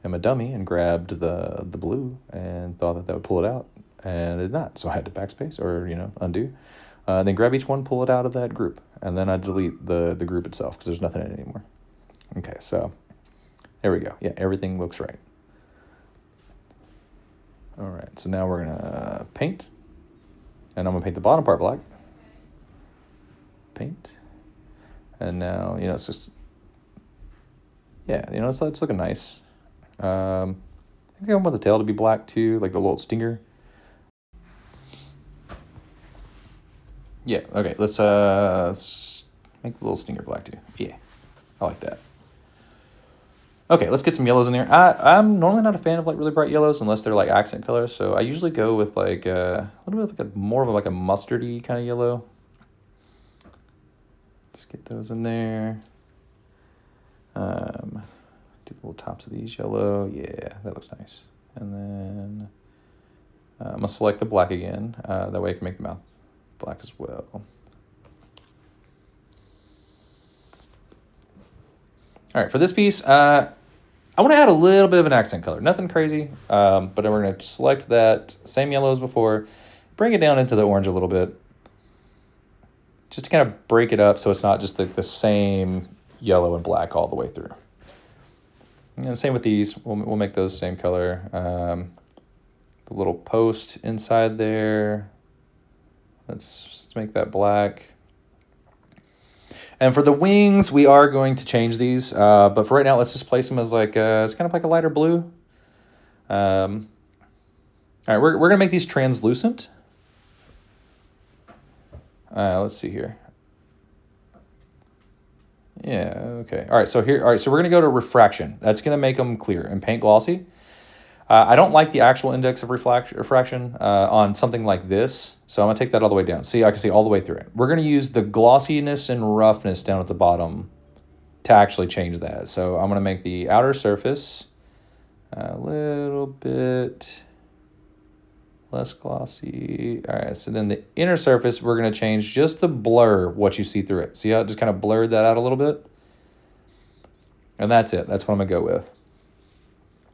am a dummy and grabbed the blue and thought that would pull it out, and it did not. So I had to backspace or undo. Then grab each one, pull it out of that group, and then I delete the group itself because there's nothing in it anymore. Okay, so there we go. Yeah, everything looks right. All right, so now we're gonna paint, and I'm gonna paint the bottom part black. Paint, and now it's just, yeah, it's looking nice. I think I want the tail to be black too, like the little stinger. Yeah, okay, let's make the little stinger black too. Yeah, I like that. Okay, let's get some yellows in here. I'm normally not a fan of like really bright yellows unless they're like accent colors, so I usually go with like a little bit of more of a mustardy kind of yellow. Let's get those in there. Do the little tops of these yellow. Yeah, that looks nice. And then I'm going to select the black again. That way I can make the mouth black as well. All right, for this piece, I want to add a little bit of an accent color. Nothing crazy, but then we're going to select that same yellow as before, bring it down into the orange a little bit, just to kind of break it up so it's not just the same yellow and black all the way through. And same with these. We'll make those same color. The little post inside there, let's make that black. And for the wings, we are going to change these, but for right now, let's just place them as like it's kind of like a lighter blue. All right, we're gonna make these translucent. Let's see here. Yeah, okay. All right, so we're gonna go to refraction. That's gonna make them clear, and paint glossy. I don't like the actual index of refraction on something like this, so I'm going to take that all the way down. See, I can see all the way through it. We're going to use the glossiness and roughness down at the bottom to actually change that. So I'm going to make the outer surface a little bit less glossy. All right, so then the inner surface, we're going to change just the blur, what you see through it. See how it just kind of blurred that out a little bit? And that's it. That's what I'm going to go with.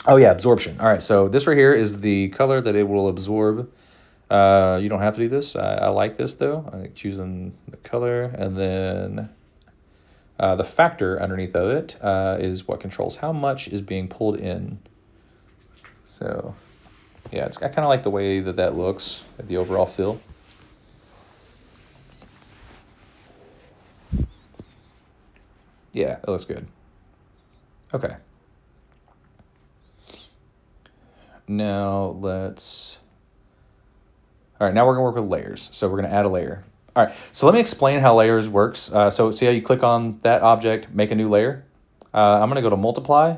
Oh yeah, absorption. All right, so this right here is the color that it will absorb. You don't have to do this. I like this though. I like choosing the color, and then the factor underneath of it is what controls how much is being pulled in. So yeah, I kind of like the way that looks, the overall feel. Yeah, it looks good. Okay. Now let's, all right, now we're gonna work with layers. So we're gonna add a layer. All right, so let me explain how layers works. So see how you click on that object, make a new layer? I'm gonna go to multiply,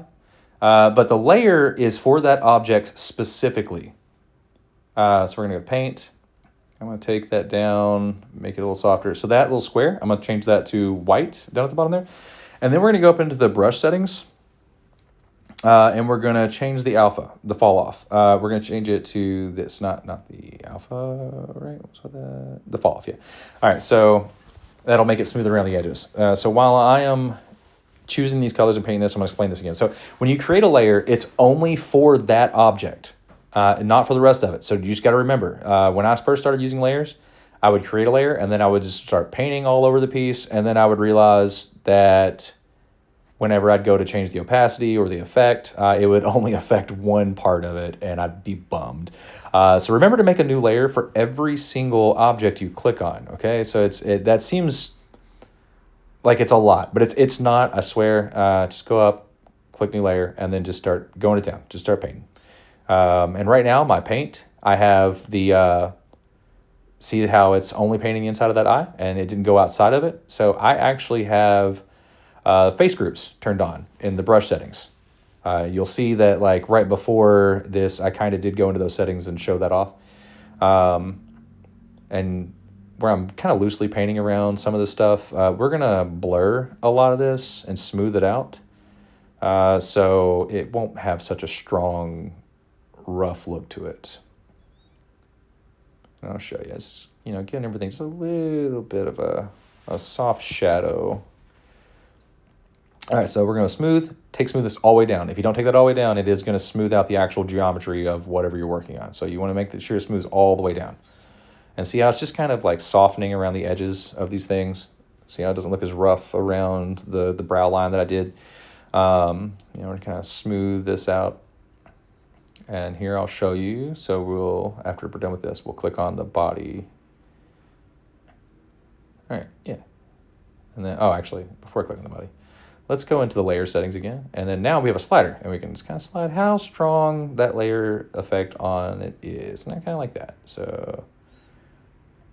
but the layer is for that object specifically. So we're gonna go paint. I'm gonna take that down, make it a little softer. So that little square, I'm gonna change that to white down at the bottom there. And then we're gonna go up into the brush settings. And we're going to change the alpha, the fall off. We're going to change it to this, not the alpha, right? What's the fall off, yeah. All right, so that'll make it smooth around the edges. So while I am choosing these colors and painting this, I'm going to explain this again. So when you create a layer, it's only for that object, not for the rest of it. So you just got to remember, when I first started using layers, I would create a layer, and then I would just start painting all over the piece, and then I would realize that whenever I'd go to change the opacity or the effect, it would only affect one part of it, and I'd be bummed. So remember to make a new layer for every single object you click on, okay? So that seems like it's a lot, but it's not, I swear. Just go up, click new layer, and then just start going it down. Just start painting. And right now, my paint, I have the, see how it's only painting the inside of that eye, and it didn't go outside of it? So I actually have face groups turned on in the brush settings. You'll see that like right before this, I kind of did go into those settings and show that off. And where I'm kind of loosely painting around some of this stuff, we're gonna blur a lot of this and smooth it out. So it won't have such a strong, rough look to it. And I'll show you, it's, giving everything just a little bit of a soft shadow. All right, so we're going to take smoothness all the way down. If you don't take that all the way down, it is going to smooth out the actual geometry of whatever you're working on. So you want to make sure it smooths all the way down. And see how it's just kind of like softening around the edges of these things? See how it doesn't look as rough around the brow line that I did? To kind of smooth this out. And here I'll show you. So after we're done with this, we'll click on the body. All right, yeah. And then, actually, before I click on the body, let's go into the layer settings again. And then now we have a slider, and we can just kind of slide how strong that layer effect on it is. And I kind of like that. So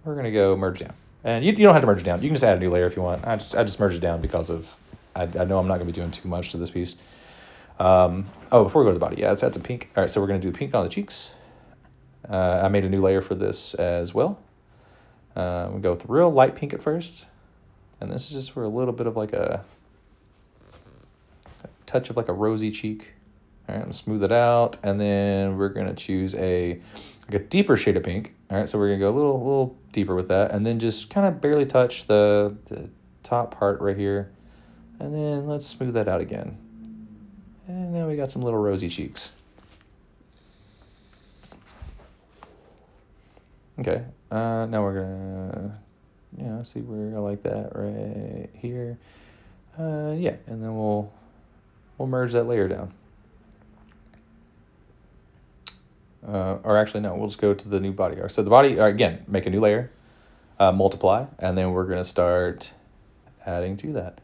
we're going to go merge down. And you don't have to merge it down. You can just add a new layer if you want. I just merge it down because I know I'm not going to be doing too much to this piece. Before we go to the body, let's add some pink. All right, so we're going to do pink on the cheeks. I made a new layer for this as well. We'll go with real light pink at first. And this is just for a little bit of like a touch of like a rosy cheek. All right, smooth it out, and then we're gonna choose like a deeper shade of pink. All right, so we're gonna go a little deeper with that, and then just kind of barely touch the top part right here, and then let's smooth that out again. And now we got some little rosy cheeks. Okay, now we're gonna, see where I like that right here. Yeah, and then we'll merge that layer down. Or actually, no, we'll just go to the new body art. So the body, again, make a new layer, multiply, and then we're gonna start adding to that.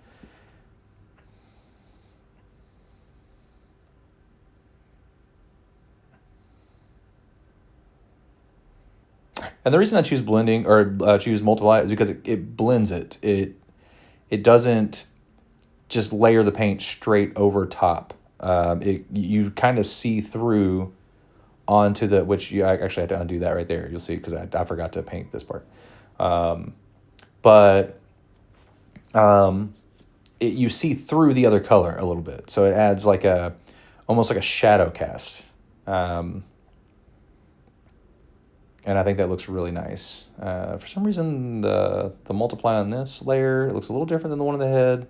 And the reason I choose blending or choose multiply is because it blends it. It doesn't just layer the paint straight over top. You kind of see through onto I actually had to undo that right there. You'll see because I forgot to paint this part. You see through the other color a little bit, so it adds like almost like a shadow cast. And I think that looks really nice. For some reason, the multiply on this layer looks a little different than the one on the head.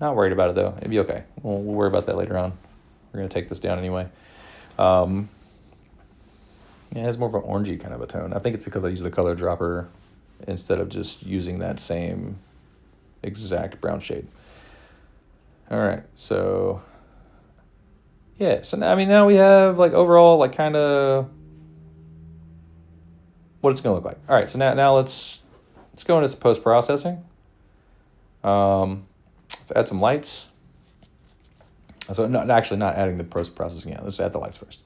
Not worried about it, though. It'd be okay. We'll worry about that later on. We're going to take this down anyway. Yeah, it has more of an orangey kind of a tone. I think it's because I use the color dropper instead of just using that same exact brown shade. All right, so... yeah, so now we have, like, overall, like, kind of... what it's going to look like. All right, so now let's go into some post-processing. Let's add some lights. So actually not adding the post-processing yet. Let's add the lights first.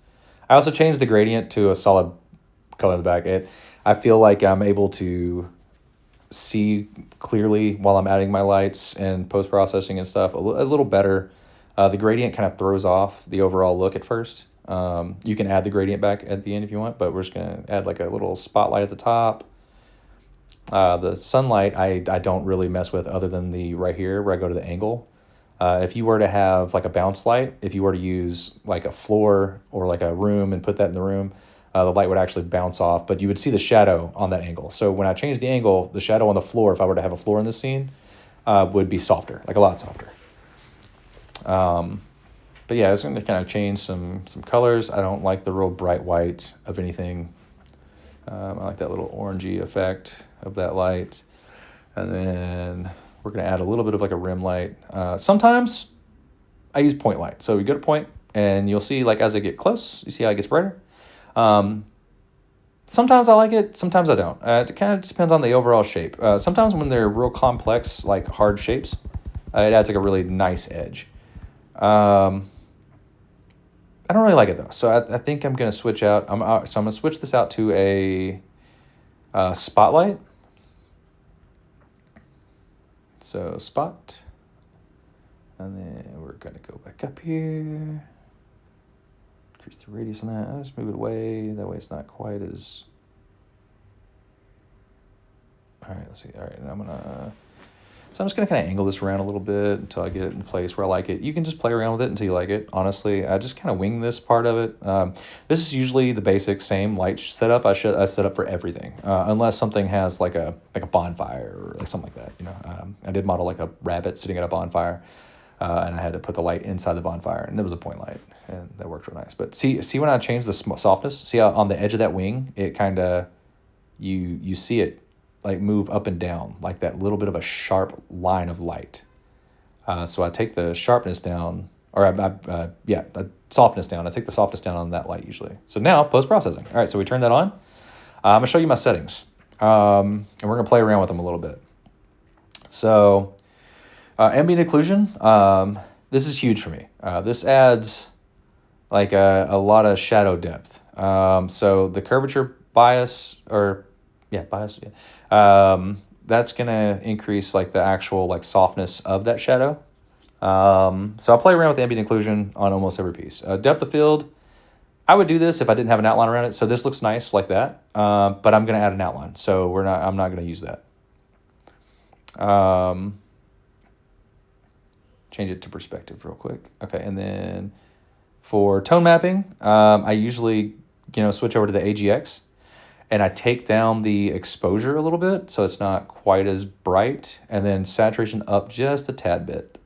I also changed the gradient to a solid color in the back. I feel like I'm able to see clearly while I'm adding my lights and post-processing and stuff a little better. The gradient kind of throws off the overall look at first. You can add the gradient back at the end if you want, but we're just going to add like a little spotlight at the top. The sunlight I don't really mess with other than the right here where I go to the angle. If you were to have like a bounce light, if you were to use like a floor or like a room and put that in the room, the light would actually bounce off, but you would see the shadow on that angle. So when I change the angle, the shadow on the floor, if I were to have a floor in this scene, would be softer, like a lot softer. But yeah, it's going to kind of change some colors. I don't like the real bright white of anything. I like that little orangey effect of that light. And then we're going to add a little bit of like a rim light. Sometimes I use point light. So we go to point and you'll see like as I get close, you see how it gets brighter. Sometimes I like it, sometimes I don't. It kind of depends on the overall shape. Sometimes when they're real complex, like hard shapes, it adds like a really nice edge. I don't really like it though, so I think I'm gonna switch out. So I'm gonna switch this out to a spotlight. So spot, and then we're gonna go back up here. Increase the radius on that. I'll just move it away. That way it's not quite as. All right, let's see. All right, and So I'm just going to kind of angle this around a little bit until I get it in place where I like it. You can just play around with it until you like it. Honestly, I just kind of wing this part of it. This is usually the basic same light setup I set up for everything, unless something has like a bonfire or like something like that. I did model like a rabbit sitting at a bonfire, and I had to put the light inside the bonfire, and it was a point light, and that worked real nice. But see when I change the softness, see how on the edge of that wing, it kind of you see it like move up and down, like that little bit of a sharp line of light. So I take the sharpness down, or softness down. I take the softness down on that light usually. So now post-processing. All right, so we turn that on. I'm gonna show you my settings, and we're gonna play around with them a little bit. So ambient occlusion, this is huge for me. This adds like a lot of shadow depth. So the curvature bias, that's gonna increase like the actual like softness of that shadow. So I'll play around with ambient occlusion on almost every piece. Depth of field, I would do this if I didn't have an outline around it. So this looks nice like that, but I'm gonna add an outline. So I'm not gonna use that. Change it to perspective real quick. Okay, and then For tone mapping, I usually, switch over to the AGX, and I take down the exposure a little bit so it's not quite as bright, and then saturation up just a tad bit.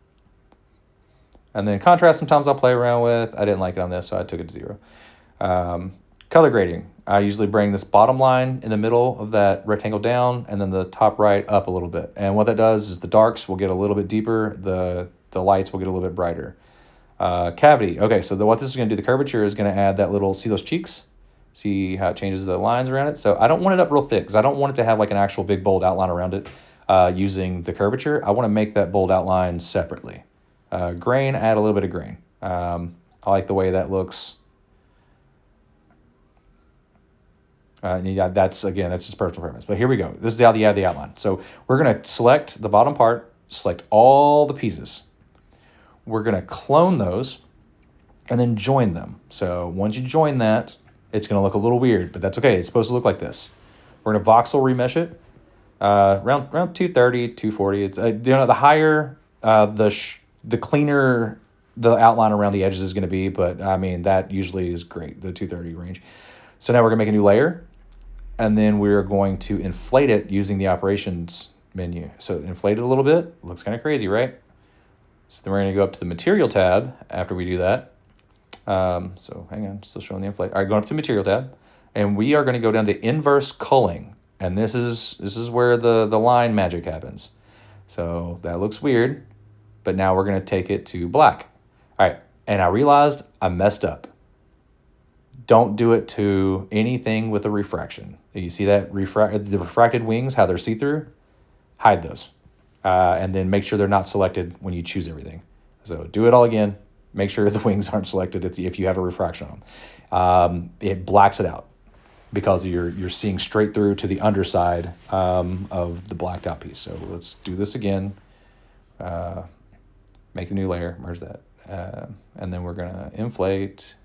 And then contrast, sometimes I'll play around with. I didn't like it on this, so I took it to 0. Color grading, I usually bring this bottom line in the middle of that rectangle down, and then the top right up a little bit. And what that does is the darks will get a little bit deeper, the lights will get a little bit brighter. Cavity, okay, so what this is going to do, the curvature is going to add that little, see those cheeks? See how it changes the lines around it? So I don't want it up real thick because I don't want it to have like an actual big bold outline around it using the curvature. I want to make that bold outline separately. Grain, add a little bit of grain. I like the way that looks. Yeah, that's just personal preference. But here we go. This is how you add the outline. So we're going to select the bottom part, select all the pieces. We're going to clone those and then join them. So once you join that, it's going to look a little weird, but that's okay. It's supposed to look like this. We're going to voxel remesh it around 230, 240. It's the higher the cleaner the outline around the edges is going to be, but I mean that usually is great, the 230 range. So now we're going to make a new layer, and then we're going to inflate it using the operations menu. So inflate it a little bit. Looks kind of crazy, right? So then we're going to go up to the material tab after we do that. So hang on, still showing the inflate. All right, going up to material tab, and we are going to go down to inverse culling, and this is where the line magic happens. So that looks weird, but now we're going to take it to black. All right, and I realized I messed up. Don't do it to anything with a refraction. You see that the refracted wings, how they're see-through? Hide those. And then make sure they're not selected when you choose everything. So do it all again. Make sure the wings aren't selected if you have a refraction on them. It blacks it out because you're seeing straight through to the underside of the blacked out piece. So let's do this again. Make the new layer, merge that. And then we're going to inflate.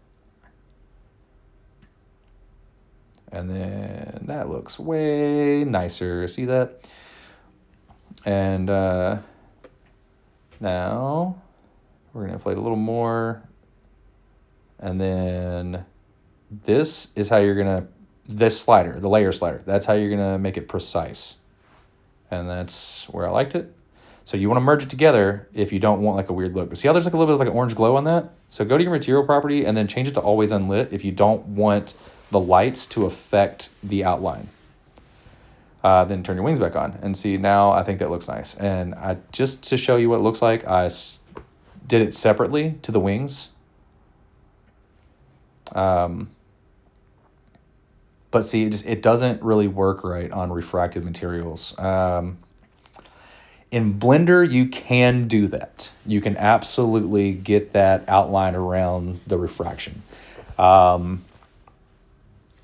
And then that looks way nicer. See that? And now we're going to inflate a little more. And then this is how you're going to, this slider, the layer slider, that's how you're going to make it precise. And that's where I liked it. So you want to merge it together if you don't want like a weird look. But see how there's like a little bit of like an orange glow on that? So go to your material property and then change it to always unlit if you don't want the lights to affect the outline. Then turn your wings back on and see, now I think that looks nice. And just to show you what it looks like, I did it separately to the wings. But see, it doesn't really work right on refracted materials. In Blender, you can do that. You can absolutely get that outline around the refraction.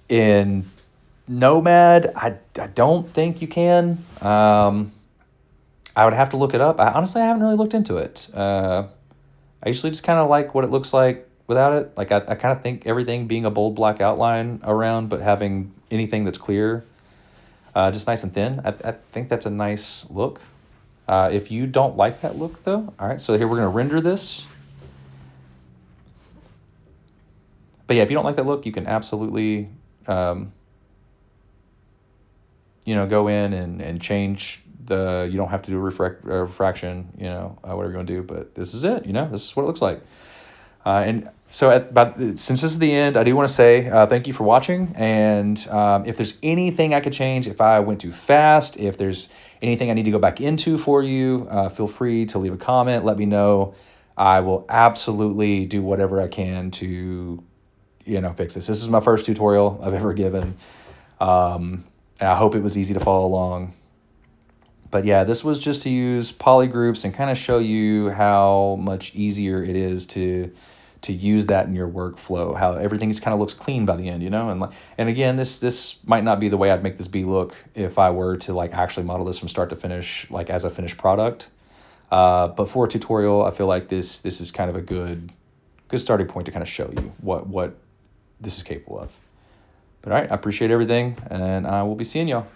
In Nomad, I don't think you can. I would have to look it up. I haven't really looked into it. I usually just kind of like what it looks like without it. Like I kind of think everything being a bold black outline around, but having anything that's clear, just nice and thin. I think that's a nice look. If you don't like that look though, all right, so here we're going to render this. But yeah, if you don't like that look, you can absolutely, go in and change you don't have to do a refraction, whatever you want to do, but this is it, this is what it looks like. And so since this is the end, I do want to say thank you for watching. And if there's anything I could change, if I went too fast, if there's anything I need to go back into for you, feel free to leave a comment. Let me know. I will absolutely do whatever I can to, fix this. This is my first tutorial I've ever given. And I hope it was easy to follow along. But yeah, this was just to use polygroups and kind of show you how much easier it is to use that in your workflow, how everything just kind of looks clean by the end, and again, this might not be the way I'd make this bee look if I were to like actually model this from start to finish, like as a finished product. But for a tutorial, I feel like this is kind of a good starting point to kind of show you what this is capable of. But all right, I appreciate everything, and I will be seeing y'all.